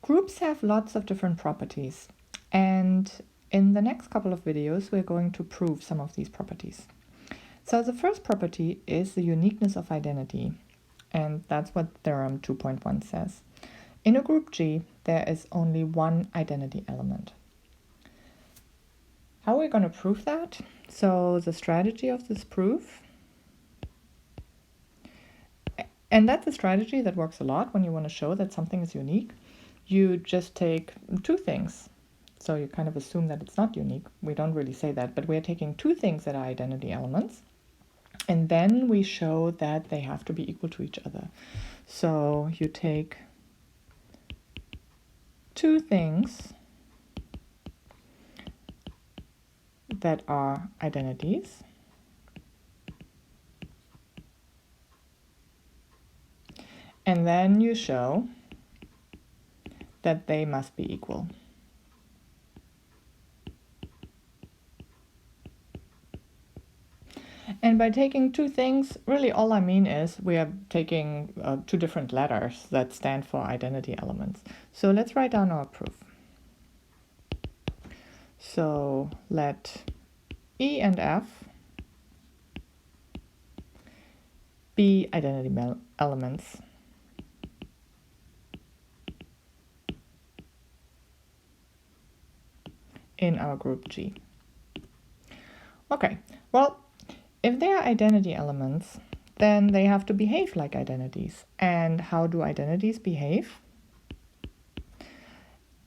Groups have lots of different properties, and in the next couple of videos, we're going to prove some of these properties. So the first property is the uniqueness of identity, and that's what Theorem 2.1 says. In a group G, there is only one identity element. How are we going to prove that? So the strategy of this proof, and that's a strategy that works a lot when you want to show that something is unique. You just take two things. So you kind of assume that it's not unique. We don't really say that, but we're taking two things that are identity elements, and then we show that they have to be equal to each other. So you take two things that are identities, and then you show that they must be equal. And by taking two things, really all I mean is we are taking two different letters that stand for identity elements. So let's write down our proof. So let E and F be identity elements in our group G. Okay, well, if they are identity elements, then they have to behave like identities. And how do identities behave?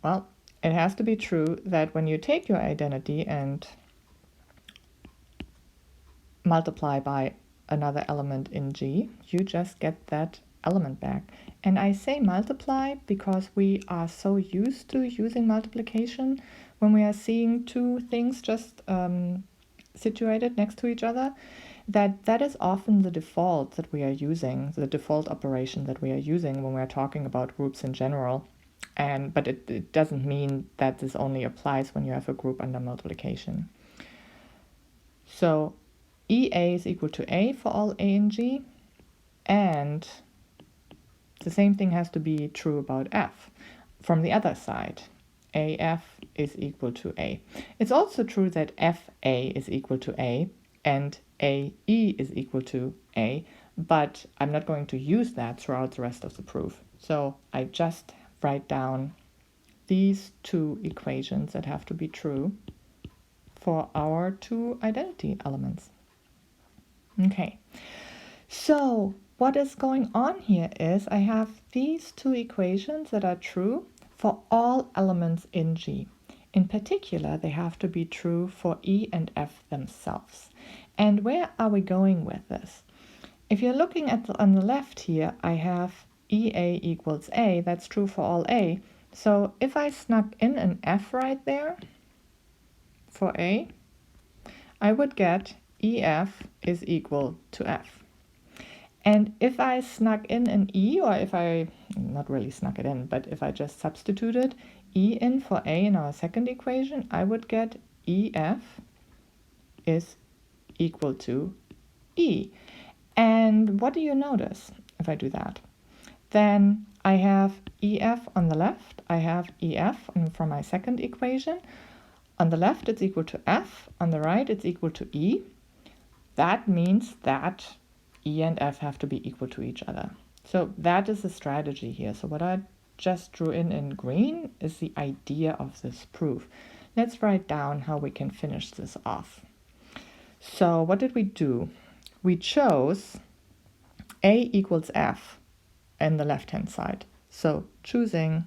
Well, it has to be true that when you take your identity and multiply by another element in G, you just get that element back. And I say multiply because we are so used to using multiplication when we are seeing two things just situated next to each other, that is often the default that we are using, the default operation that we are using when we're talking about groups in general. But it doesn't mean that this only applies when you have a group under multiplication. So EA is equal to A for all A in G, and the same thing has to be true about F from the other side. AF is equal to A. It's also true that FA is equal to A and AE is equal to A, but I'm not going to use that throughout the rest of the proof. So I just write down these two equations that have to be true for our two identity elements. Okay, so what is going on here is I have these two equations that are true for all elements in G. In particular, they have to be true for E and F themselves. And where are we going with this? If you're looking at on the left here, I have EA equals A. That's true for all A. So if I snuck in an F right there for A, I would get EF is equal to F. And if I snuck in an E, or if I, not really snuck it in, but if I just substituted E in for A in our second equation, I would get EF is equal to E. And what do you notice if I do that? Then I have EF on the left, I have EF from my second equation. On the left it's equal to F, on the right it's equal to E. That means that E and F have to be equal to each other. So that is the strategy here. So what I just drew in green is the idea of this proof. Let's write down how we can finish this off. So what did we do? We chose A equals F in the left-hand side. So choosing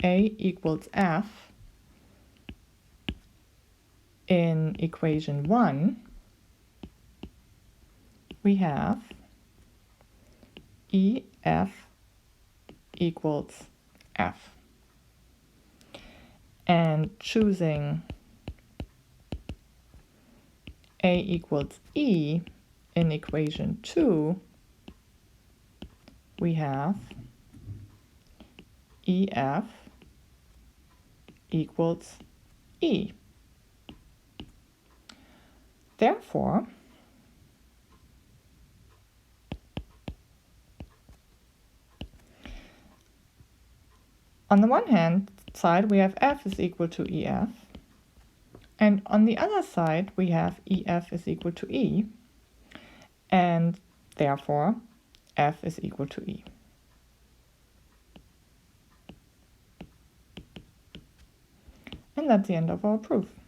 A equals F in equation 1, we have EF equals F. And choosing A equals E in equation 2, we have EF equals E. Therefore, On the one hand side, we have f is equal to EF, and on the other side, we have EF is equal to E, and therefore, F is equal to E. And that's the end of our proof.